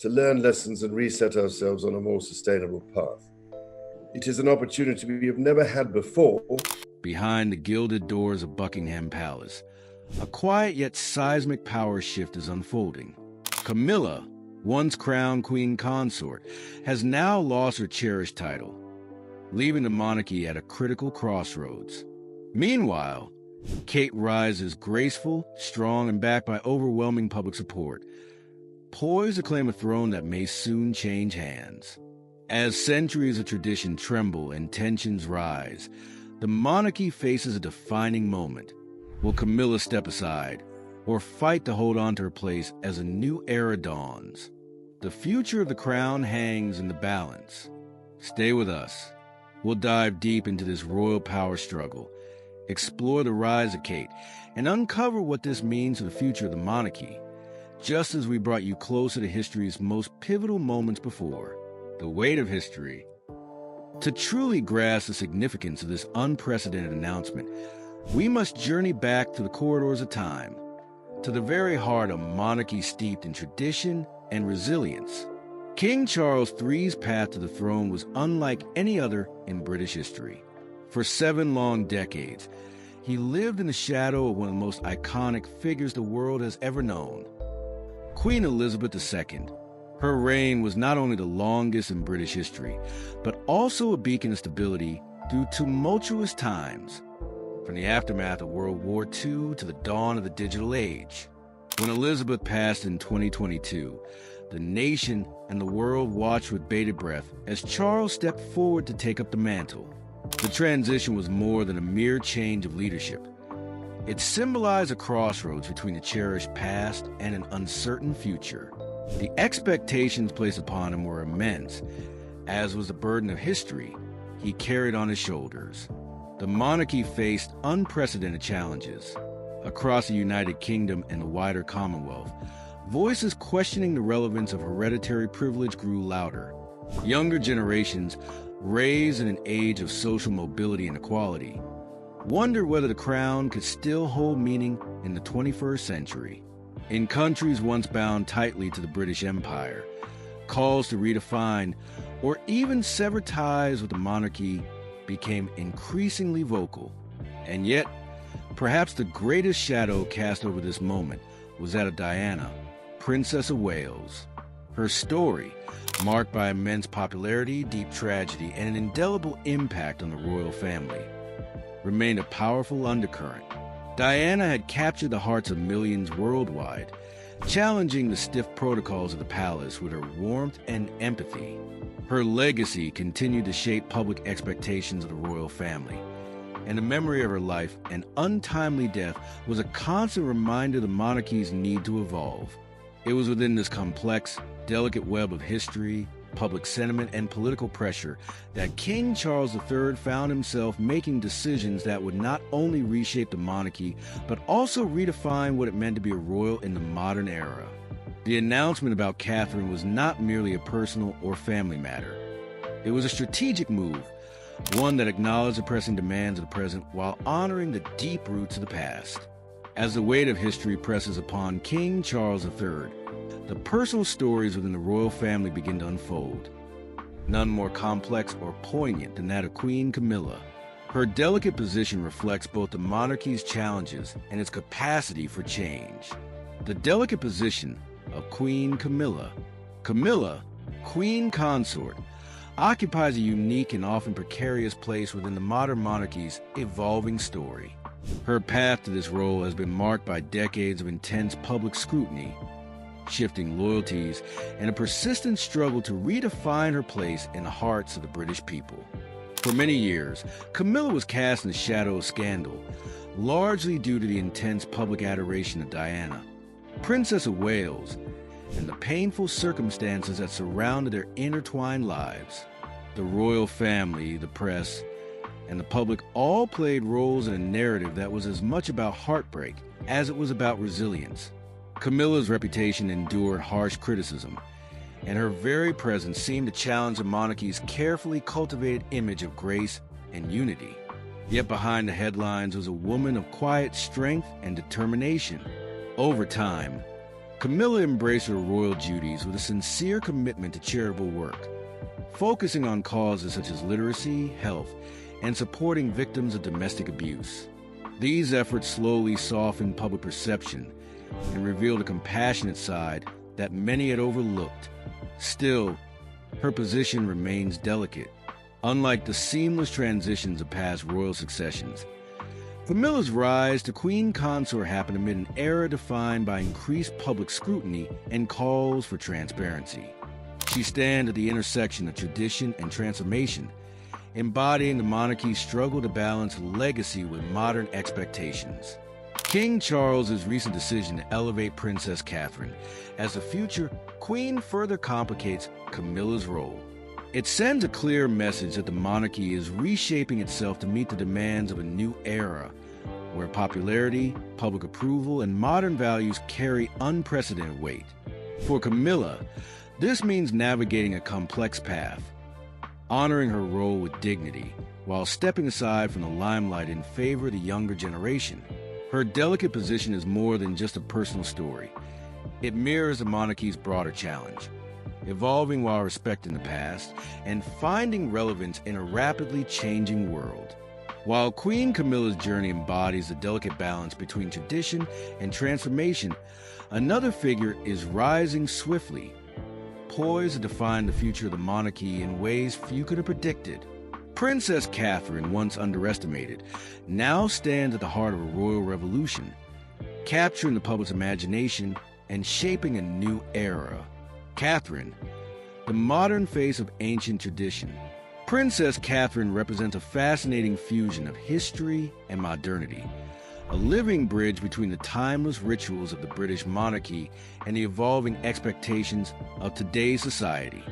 to learn lessons and reset ourselves on a more sustainable path. It is an opportunity we have never had before. Behind the gilded doors of Buckingham Palace, a quiet yet seismic power shift is unfolding. Camilla, once crowned queen consort, has now lost her cherished title, leaving the monarchy at a critical crossroads. Meanwhile, Kate rises graceful, strong, and backed by overwhelming public support, poised to claim a throne that may soon change hands. As centuries of tradition tremble and tensions rise, the monarchy faces a defining moment. Will Camilla step aside, or fight to hold on to her place as a new era dawns? The future of the crown hangs in the balance. Stay with us. We'll dive deep into this royal power struggle, explore the rise of Kate, and uncover what this means for the future of the monarchy, just as we brought you closer to history's most pivotal moments before. The weight of history. To truly grasp the significance of this unprecedented announcement, we must journey back to the corridors of time, to the very heart of a monarchy steeped in tradition and resilience. King Charles III's path to the throne was unlike any other in British history. For 7 long decades, he lived in the shadow of one of the most iconic figures the world has ever known, Queen Elizabeth II. Her reign was not only the longest in British history, but also a beacon of stability through tumultuous times, from the aftermath of World War II to the dawn of the digital age. When Elizabeth passed in 2022, the nation and the world watched with bated breath as Charles stepped forward to take up the mantle. The transition was more than a mere change of leadership. It symbolized a crossroads between a cherished past and an uncertain future. The expectations placed upon him were immense, as was the burden of history he carried on his shoulders. The monarchy faced unprecedented challenges. Across the United Kingdom and the wider Commonwealth, voices questioning the relevance of hereditary privilege grew louder. Younger generations, raised in an age of social mobility and equality, wondered whether the crown could still hold meaning in the 21st century. In countries once bound tightly to the British Empire, calls to redefine or even sever ties with the monarchy became increasingly vocal. And yet, perhaps the greatest shadow cast over this moment was that of Diana, Princess of Wales. Her story, marked by immense popularity, deep tragedy, and an indelible impact on the royal family, remained a powerful undercurrent. Diana had captured the hearts of millions worldwide, challenging the stiff protocols of the palace with her warmth and empathy. Her legacy continued to shape public expectations of the royal family, and the memory of her life and untimely death was a constant reminder of the monarchy's need to evolve. It was within this complex, delicate web of history, public sentiment, and political pressure that King Charles III found himself making decisions that would not only reshape the monarchy, but also redefine what it meant to be a royal in the modern era. The announcement about Catherine was not merely a personal or family matter. It was a strategic move, one that acknowledged the pressing demands of the present while honoring the deep roots of the past. As the weight of history presses upon King Charles III, the personal stories within the royal family begin to unfold. None more complex or poignant than that of Queen Camilla. Her delicate position reflects both the monarchy's challenges and its capacity for change. The delicate position of Queen Camilla. Camilla, queen consort, occupies a unique and often precarious place within the modern monarchy's evolving story. Her path to this role has been marked by decades of intense public scrutiny, shifting loyalties, and a persistent struggle to redefine her place in the hearts of the British people. For many years, Camilla was cast in the shadow of scandal, largely due to the intense public adoration of Diana, Princess of Wales, and the painful circumstances that surrounded their intertwined lives. The royal family, the press, and the public all played roles in a narrative that was as much about heartbreak as it was about resilience. Camilla's reputation endured harsh criticism, and her very presence seemed to challenge the monarchy's carefully cultivated image of grace and unity. Yet behind the headlines was a woman of quiet strength and determination. Over time, Camilla embraced her royal duties with a sincere commitment to charitable work, focusing on causes such as literacy, health, and supporting victims of domestic abuse. These efforts slowly softened public perception and revealed a compassionate side that many had overlooked. Still, her position remains delicate, unlike the seamless transitions of past royal successions. Camilla's rise to queen consort happened amid an era defined by increased public scrutiny and calls for transparency. She stands at the intersection of tradition and transformation, embodying the monarchy's struggle to balance legacy with modern expectations. King Charles's recent decision to elevate Princess Catherine as the future queen further complicates Camilla's role. It sends a clear message that the monarchy is reshaping itself to meet the demands of a new era, where popularity, public approval, and modern values carry unprecedented weight. For Camilla, this means navigating a complex path, honoring her role with dignity, while stepping aside from the limelight in favor of the younger generation. Her delicate position is more than just a personal story. It mirrors the monarchy's broader challenge, evolving while respecting the past and finding relevance in a rapidly changing world. While Queen Camilla's journey embodies the delicate balance between tradition and transformation, another figure is rising swiftly, poised to define the future of the monarchy in ways few could have predicted. Princess Catherine, once underestimated, now stands at the heart of a royal revolution, capturing the public's imagination and shaping a new era. Catherine, the modern face of ancient tradition. Princess Catherine represents a fascinating fusion of history and modernity, a living bridge between the timeless rituals of the British monarchy and the evolving expectations of today's society.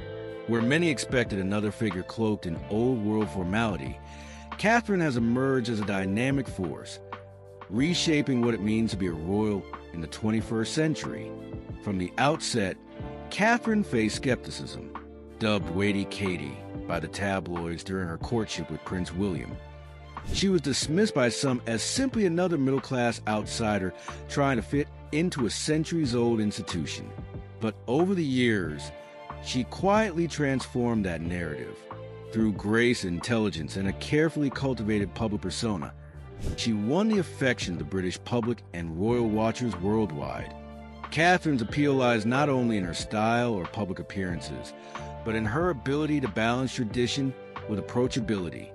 Where many expected another figure cloaked in old-world formality, Catherine has emerged as a dynamic force, reshaping what it means to be a royal in the 21st century. From the outset, Catherine faced skepticism, dubbed Weighty Katie by the tabloids during her courtship with Prince William. She was dismissed by some as simply another middle-class outsider trying to fit into a centuries-old institution. But over the years, she quietly transformed that narrative. Through grace, intelligence, and a carefully cultivated public persona, she won the affection of the British public and royal watchers worldwide. Catherine's appeal lies not only in her style or public appearances, but in her ability to balance tradition with approachability.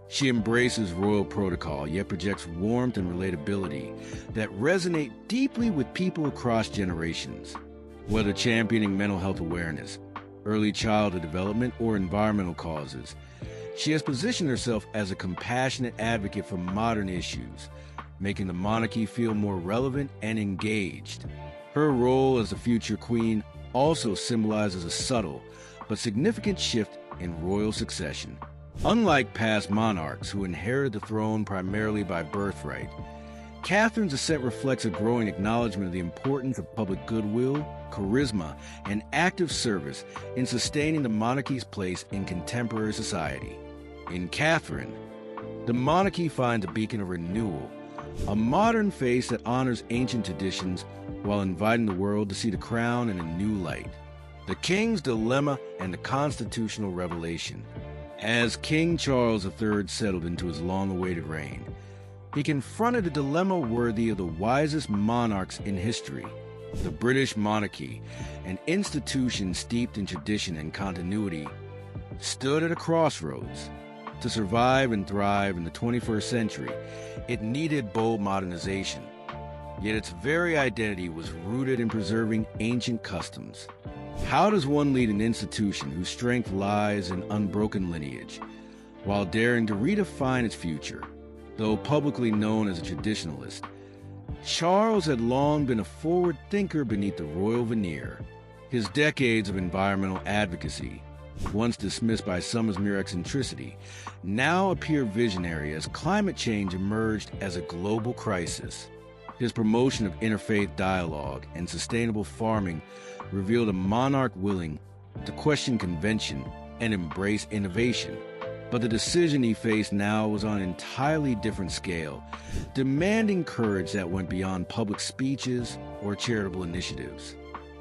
She embraces royal protocol, yet projects warmth and relatability that resonate deeply with people across generations. Whether championing mental health awareness, early childhood development, or environmental causes, she has positioned herself as a compassionate advocate for modern issues, making the monarchy feel more relevant and engaged. Her role as the future queen also symbolizes a subtle but significant shift in royal succession. Unlike past monarchs who inherited the throne primarily by birthright, Catherine's ascent reflects a growing acknowledgement of the importance of public goodwill, charisma, and active service in sustaining the monarchy's place in contemporary society. In Catherine, the monarchy finds a beacon of renewal, a modern face that honors ancient traditions while inviting the world to see the crown in a new light. The King's Dilemma and the Constitutional Revelation. As King Charles III settled into his long-awaited reign, he confronted a dilemma worthy of the wisest monarchs in history. The British monarchy, an institution steeped in tradition and continuity, stood at a crossroads. To survive and thrive in the 21st century, it needed bold modernization. Yet its very identity was rooted in preserving ancient customs. How does one lead an institution whose strength lies in unbroken lineage, while daring to redefine its future? Though publicly known as a traditionalist, Charles had long been a forward thinker beneath the royal veneer. His decades of environmental advocacy, once dismissed by some as mere eccentricity, now appear visionary as climate change emerged as a global crisis. His promotion of interfaith dialogue and sustainable farming revealed a monarch willing to question convention and embrace innovation. But the decision he faced now was on an entirely different scale, demanding courage that went beyond public speeches or charitable initiatives.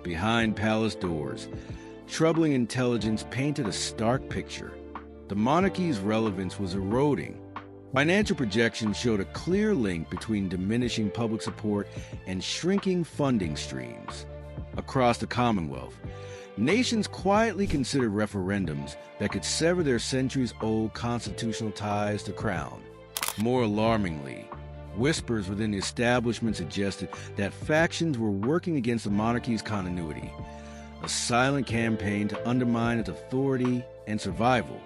behind palace doors, troubling intelligence painted a stark picture. The monarchy's relevance was eroding. Financial projections showed a clear link between diminishing public support and shrinking funding streams. Across the Commonwealth, nations quietly considered referendums that could sever their centuries-old constitutional ties to crown. More alarmingly, whispers within the establishment suggested that factions were working against the monarchy's continuity, a silent campaign to undermine its authority and survival.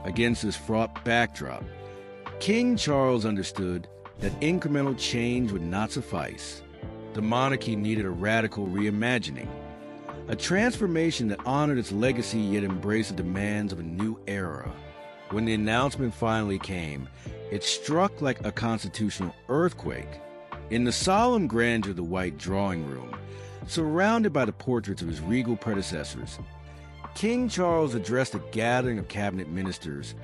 Against this fraught backdrop, King Charles understood that incremental change would not suffice. The monarchy needed a radical reimagining, a transformation that honored its legacy yet embraced the demands of a new era. When the announcement finally came, it struck like a constitutional earthquake. In the solemn grandeur of the White Drawing Room, surrounded by the portraits of his regal predecessors, King Charles addressed a gathering of cabinet ministers,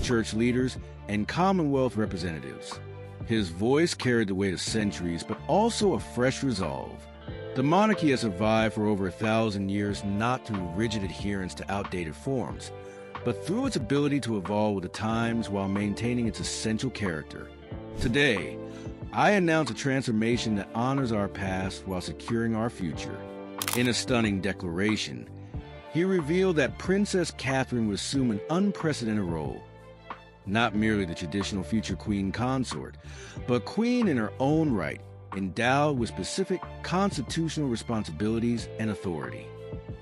church leaders, and Commonwealth representatives. His voice carried the weight of centuries, but also a fresh resolve. The monarchy has survived for over 1,000 years not through rigid adherence to outdated forms, but through its ability to evolve with the times while maintaining its essential character. Today, I announce a transformation that honors our past while securing our future. In a stunning declaration, he revealed that Princess Catherine would assume an unprecedented role. Not merely the traditional future queen consort, but queen in her own right, endowed with specific constitutional responsibilities and authority.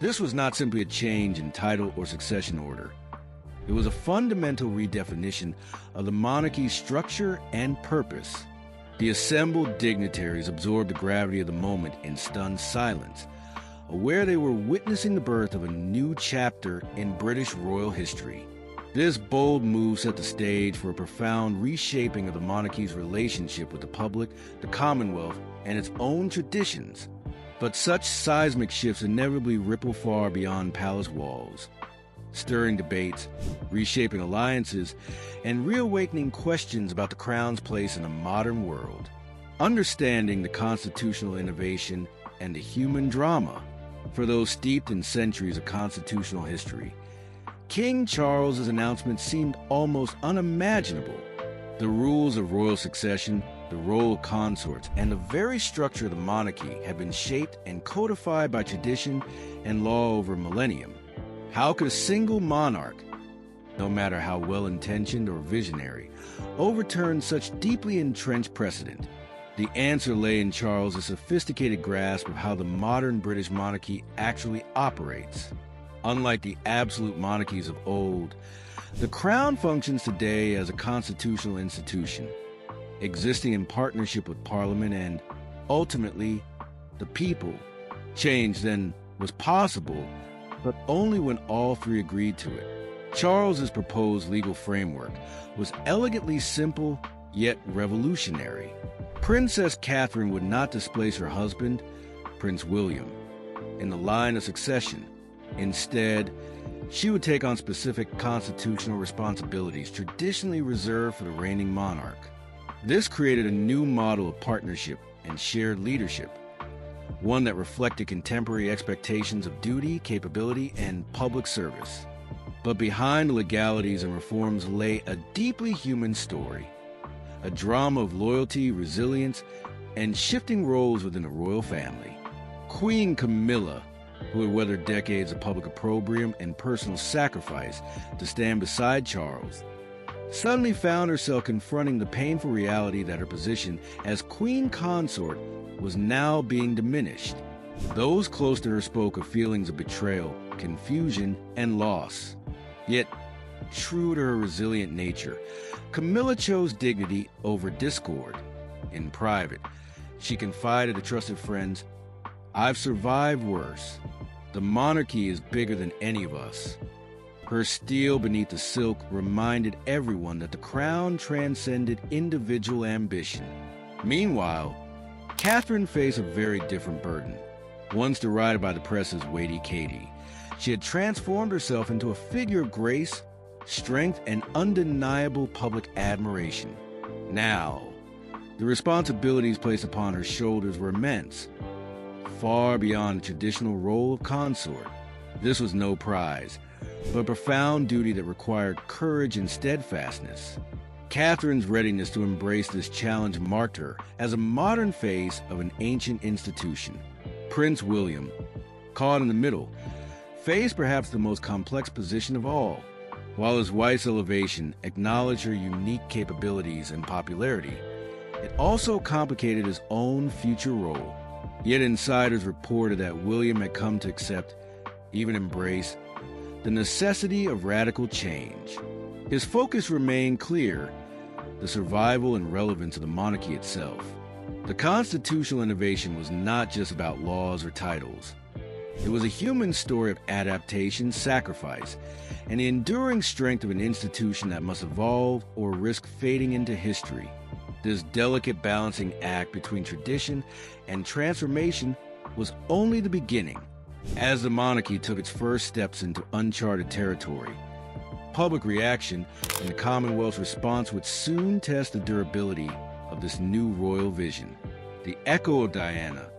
This was not simply a change in title or succession order. It was a fundamental redefinition of the monarchy's structure and purpose. The assembled dignitaries absorbed the gravity of the moment in stunned silence, aware they were witnessing the birth of a new chapter in British royal history. This bold move set the stage for a profound reshaping of the monarchy's relationship with the public, the Commonwealth, and its own traditions. But such seismic shifts inevitably ripple far beyond palace walls, stirring debates, reshaping alliances, and reawakening questions about the crown's place in a modern world. Understanding the constitutional innovation and the human drama for those steeped in centuries of constitutional history, King Charles's announcement seemed almost unimaginable. The rules of royal succession, the role of consorts, and the very structure of the monarchy had been shaped and codified by tradition and law over a millennium. How could a single monarch, no matter how well-intentioned or visionary, overturn such deeply entrenched precedent? The answer lay in Charles's sophisticated grasp of how the modern British monarchy actually operates. Unlike the absolute monarchies of old, the crown functions today as a constitutional institution, existing in partnership with Parliament and, ultimately, the people. Change, then, was possible, but only when all three agreed to it. Charles's proposed legal framework was elegantly simple, yet revolutionary. Princess Catherine would not displace her husband, Prince William, in the line of succession. Instead, she would take on specific constitutional responsibilities traditionally reserved for the reigning monarch. This created a new model of partnership and shared leadership, one that reflected contemporary expectations of duty, capability, and public service. But behind the legalities and reforms lay a deeply human story, a drama of loyalty, resilience, and shifting roles within the royal family. Queen Camilla, who had weathered decades of public opprobrium and personal sacrifice to stand beside Charles, suddenly found herself confronting the painful reality that her position as queen consort was now being diminished. Those close to her spoke of feelings of betrayal, confusion, and loss. Yet, true to her resilient nature, Camilla chose dignity over discord. In private, she confided to trusted friends, "I've survived worse. The monarchy is bigger than any of us." Her steel beneath the silk reminded everyone that the crown transcended individual ambition. Meanwhile, Catherine faced a very different burden. Once derided by the press as Weighty Katie, she had transformed herself into a figure of grace, strength, and undeniable public admiration. Now, the responsibilities placed upon her shoulders were immense. far beyond the traditional role of consort. This was no prize, but a profound duty that required courage and steadfastness. Catherine's readiness to embrace this challenge marked her as a modern face of an ancient institution. Prince William, caught in the middle, faced perhaps the most complex position of all. While his wife's elevation acknowledged her unique capabilities and popularity, it also complicated his own future role. Yet insiders reported that William had come to accept, even embrace, the necessity of radical change. His focus remained clear: the survival and relevance of the monarchy itself. The constitutional innovation was not just about laws or titles. It was a human story of adaptation, sacrifice, and the enduring strength of an institution that must evolve or risk fading into history. This delicate balancing act between tradition and transformation was only the beginning. As the monarchy took its first steps into uncharted territory, public reaction and the Commonwealth's response would soon test the durability of this new royal vision. The echo of Diana.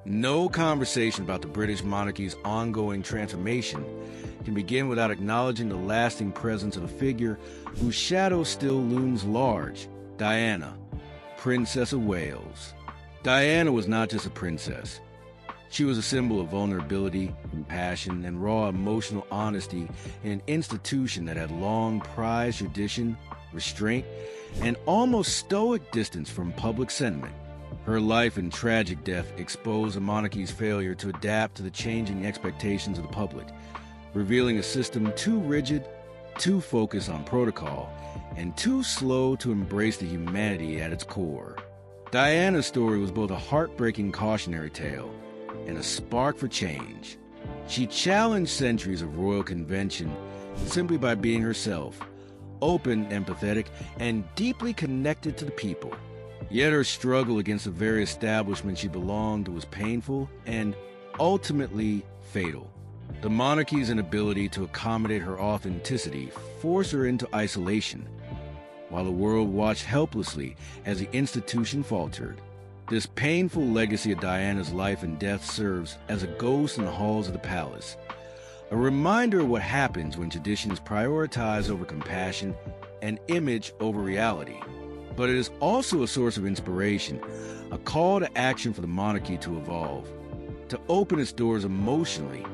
No conversation about the British monarchy's ongoing transformation can begin without acknowledging the lasting presence of a figure whose shadow still looms large: Diana, Princess of Wales. Diana was not just a princess. She was a symbol of vulnerability, compassion, and raw emotional honesty in an institution that had long prized tradition, restraint, and almost stoic distance from public sentiment. Her life and tragic death exposed the monarchy's failure to adapt to the changing expectations of the public, revealing a system too rigid, too focused on protocol, and too slow to embrace the humanity at its core. Diana's story was both a heartbreaking cautionary tale and a spark for change. She challenged centuries of royal convention simply by being herself, open, empathetic, and deeply connected to the people. Yet her struggle against the very establishment she belonged to was painful and ultimately fatal. The monarchy's inability to accommodate her authenticity forced her into isolation, while the world watched helplessly as the institution faltered. This painful legacy of Diana's life and death serves as a ghost in the halls of the palace, a reminder of what happens when tradition is prioritized over compassion and image over reality. But it is also a source of inspiration, a call to action for the monarchy to evolve, to open its doors emotionally,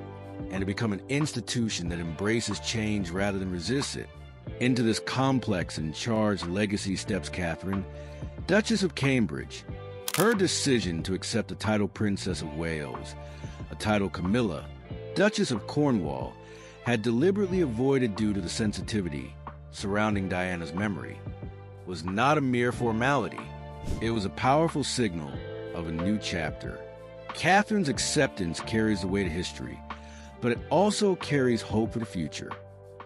and to become an institution that embraces change rather than resists it. Into this complex and charged legacy steps Catherine, Duchess of Cambridge. Her decision to accept the title Princess of Wales, a title Camilla, Duchess of Cornwall, had deliberately avoided due to the sensitivity surrounding Diana's memory, was not a mere formality. It was a powerful signal of a new chapter. Catherine's acceptance carries the weight of history, but it also carries hope for the future.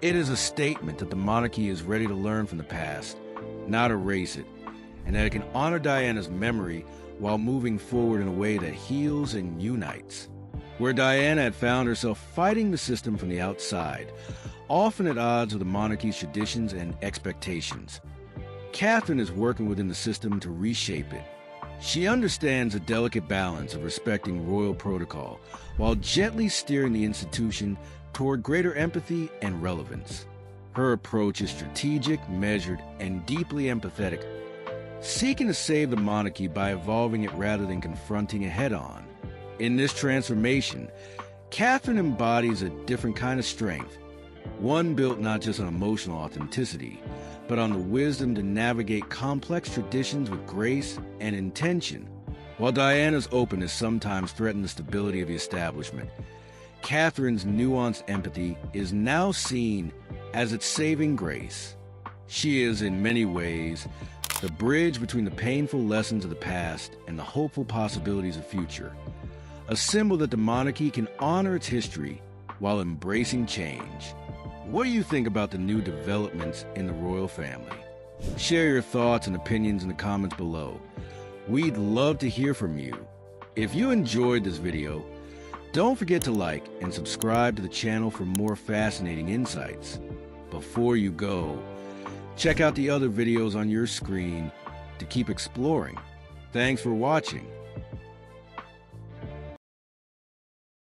It is a statement that the monarchy is ready to learn from the past, not erase it, and that it can honor Diana's memory while moving forward in a way that heals and unites. Where Diana had found herself fighting the system from the outside, often at odds with the monarchy's traditions and expectations, Catherine is working within the system to reshape it. She understands the delicate balance of respecting royal protocol while gently steering the institution toward greater empathy and relevance. Her approach is strategic, measured, and deeply empathetic, seeking to save the monarchy by evolving it rather than confronting it head-on. In this transformation, Catherine embodies a different kind of strength, one built not just on emotional authenticity, but on the wisdom to navigate complex traditions with grace and intention. While Diana's openness sometimes threatened the stability of the establishment, Catherine's nuanced empathy is now seen as its saving grace. She is, in many ways, the bridge between the painful lessons of the past and the hopeful possibilities of the future, a symbol that the monarchy can honor its history while embracing change. What do you think about the new developments in the royal family? Share your thoughts and opinions in the comments below. We'd love to hear from you. If you enjoyed this video, don't forget to like and subscribe to the channel for more fascinating insights. Before you go, check out the other videos on your screen to keep exploring. Thanks for watching.